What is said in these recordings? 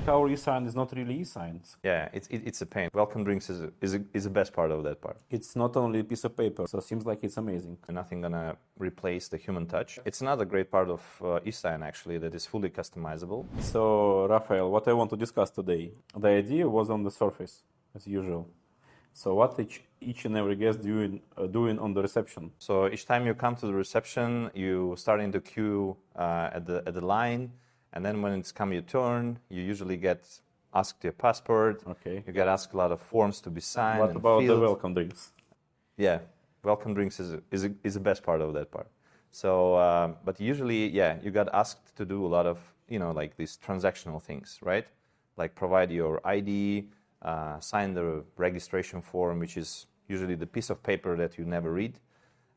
our eSign is not really eSign. Yeah, it's a pain. Welcome drinks is the best part of that part. It's not only a piece of paper, so it seems like it's amazing. Nothing gonna replace the human touch. It's another great part of eSign actually that is fully customizable. So, Raphael, what I want to discuss today, the idea was on the surface, as usual. So what each and every guest doing on the reception? So each time you come to the reception, you start in the queue at the line, and then when it's come your turn, you usually get asked your passport. Okay. You get asked a lot of forms to be signed. What and about filled. the welcome drinks? Yeah, welcome drinks is the best part of that part. So, but usually, yeah, you got asked to do a lot of like these transactional things, right? Like provide your ID. Sign the registration form, which is usually the piece of paper that you never read.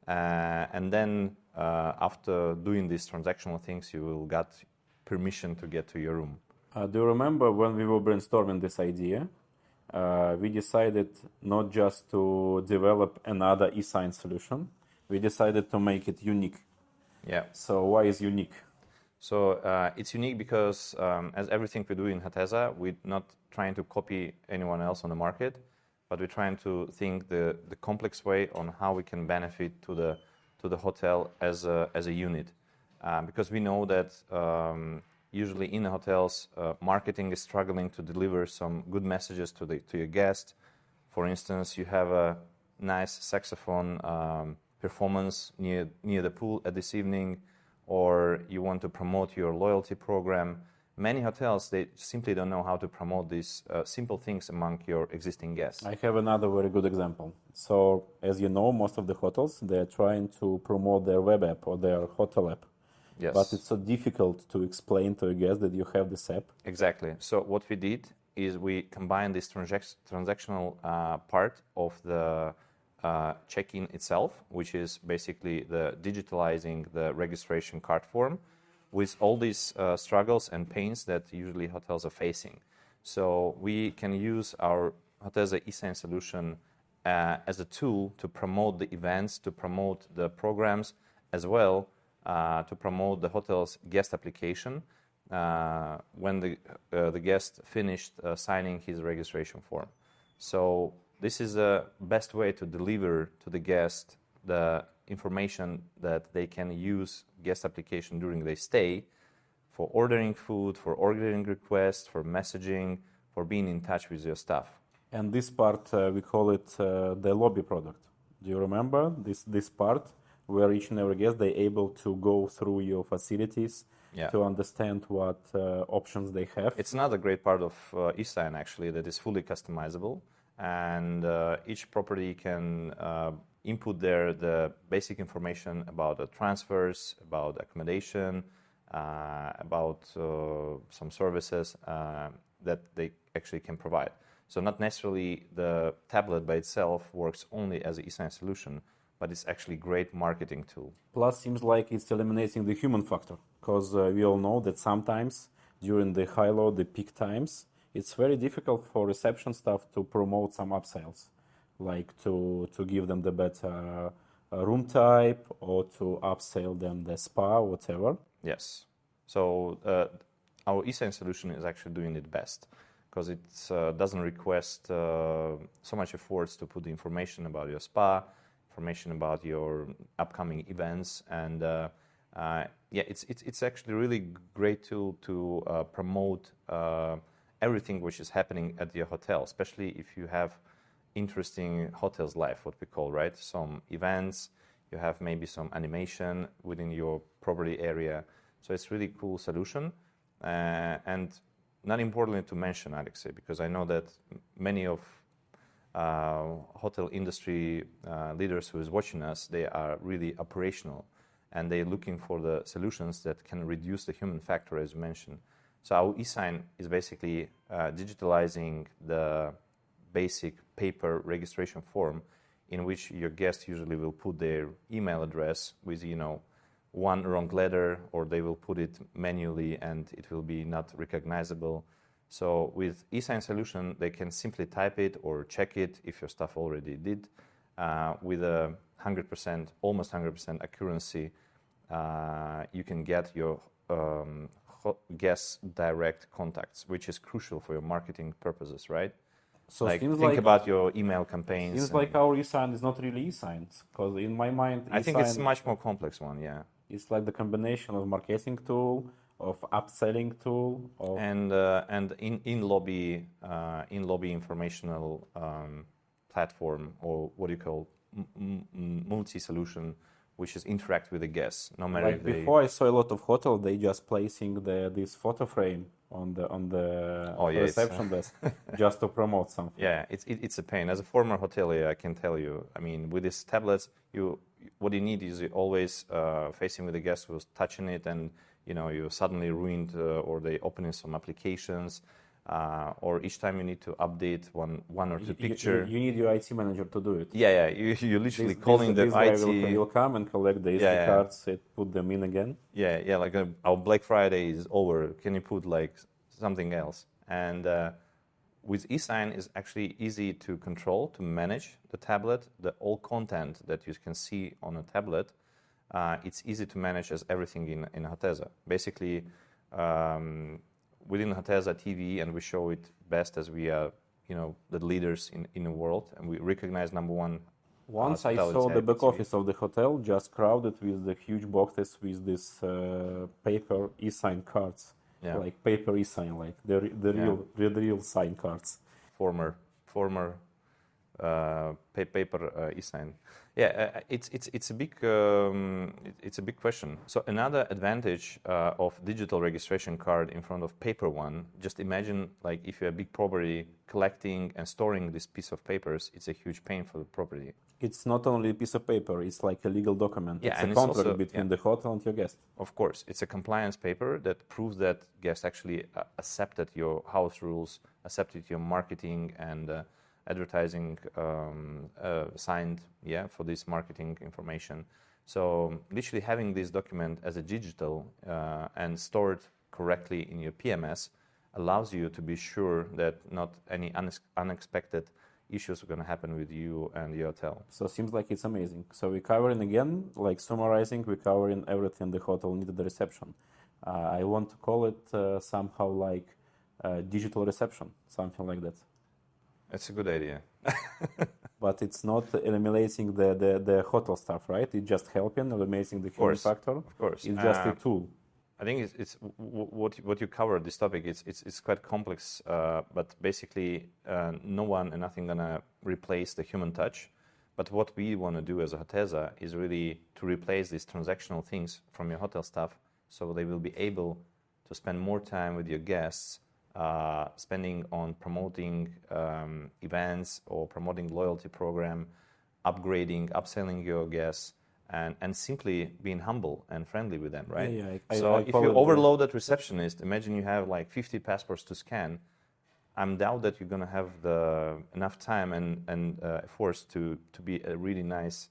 And then after doing these transactional things, you will get permission to get to your room. Do you remember when we were brainstorming this idea, we decided not just to develop another eSign solution, we decided to make it unique. Yeah. So why is unique? So it's unique because as everything we do in Hoteza, we're not trying to copy anyone else on the market, but we're trying to think the complex way on how we can benefit to the hotel as a unit. Because we know that usually in the hotels, marketing is struggling to deliver some good messages to your guest. For instance, you have a nice saxophone performance near the pool at this evening, or you want to promote your loyalty program. Many hotels, they simply don't know how to promote these simple things among your existing guests. I have another very good example. So, as you know, most of the hotels, they're trying to promote their web app or their hotel app. Yes. But it's so difficult to explain to a guest that you have this app. Exactly. So what we did is we combined this transactional part of the check-in itself, which is basically the digitalizing the registration card form with all these struggles and pains that usually hotels are facing. So we can use our Hoteza eSign solution as a tool to promote the events, to promote the programs, as well to promote the hotel's guest application when the guest finished signing his registration form. So this is the best way to deliver to the guest the information that they can use guest application during their stay for ordering food, for ordering requests, for messaging, for being in touch with your staff. And this part, we call it the lobby product. Do you remember this part where each and every guest, they're able to go through your facilities to understand what options they have? It's another great part of eSign, actually, that is fully customizable. And each property can input there the basic information about the transfers, about accommodation, about some services that they actually can provide. So not necessarily the tablet by itself works only as an eSign solution, but it's actually a great marketing tool. Plus, seems like it's eliminating the human factor, because we all know that sometimes during the high-low, the peak times, it's very difficult for reception staff to promote some upsells, like to give them the better room type or to upsell them the spa, whatever. Yes. So our eSign solution is actually doing it best because it doesn't request so much efforts to put the information about your spa, information about your upcoming events, and it's actually a really great tool to promote everything which is happening at your hotel, especially if you have interesting hotels life, what we call, right? Some events, you have maybe some animation within your property area. So it's really cool solution. And not importantly to mention, Alexei, because I know that many of hotel industry leaders who is watching us, they are really operational and they're looking for the solutions that can reduce the human factor, as you mentioned. So our eSign is basically digitalizing the basic paper registration form in which your guest usually will put their email address with, one wrong letter, or they will put it manually and it will be not recognizable. So with eSign solution, they can simply type it or check it if your staff already did with a 100%, almost 100% accuracy. You can get your guest direct contacts, which is crucial for your marketing purposes, right? So Like seems think like about your email campaigns. seems and- like our eSign is not really eSign, because in my mind, I think it's a eSign much more complex one, yeah. is like the combination of marketing tool, of upselling tool, of And in lobby informational platform, or what do you call multi-solution, which is interact with the guests, no matter like if they. before. I saw a lot of hotel they just placing this photo frame on the Oh, yeah, it's, reception desk just to promote something. Yeah, it's a pain. As a former hotelier, I can tell you. I mean, with these tablets, what you need is always facing with the guest who's touching it, and you suddenly ruined or they opening some applications, or each time you need to update one or two picture. You need your IT manager to do it. Yeah. You're literally calling this the guy IT. will come and collect the SD cards, put them in again. Yeah. Like our Black Friday is over. Can you put like something else? And with eSign is actually easy to control, to manage the tablet, the all content that you can see on a tablet. It's easy to manage as everything in Hoteza. Basically, within Hoteza TV, and we show it best as we are, the leaders in the world, and we recognize number one. Once I saw the back office of the hotel just crowded with the huge boxes with this paper eSign cards, like paper eSign, like the real sign cards. Former paper eSign. Yeah, it's a big question. So another advantage of digital registration card in front of paper one. Just imagine, like, if you're a big property, collecting and storing this piece of papers, it's a huge pain for the property. It's not only a piece of paper; it's like a legal document. Yeah, it's and a it's contract also, between the hotel and your guest. Of course, it's a compliance paper that proves that guests actually accepted your house rules, accepted your marketing and advertising signed, for this marketing information. So literally having this document as a digital and stored correctly in your PMS allows you to be sure that not any unexpected issues are going to happen with you and your hotel. So it seems like it's amazing. So we're covering again, like summarizing, we're covering everything the hotel needed the reception. I want to call it somehow like digital reception, something like that. That's a good idea. But it's not eliminating the hotel stuff, right? It's just helping, eliminating the human factor. Of course. It's just a tool. I think it's what you covered, this topic. It's quite complex, but basically no one and nothing gonna replace the human touch. But what we want to do as a Hoteza is really to replace these transactional things from your hotel staff, so they will be able to spend more time with your guests, spending on promoting events or promoting loyalty program, upselling your guests, and simply being humble and friendly with them, right? So if you overload that receptionist, imagine you have like 50 passports to scan. I'm doubt that you're gonna have enough time and force to be a really nice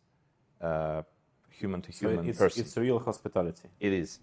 human-to-human person. It's real hospitality. It is.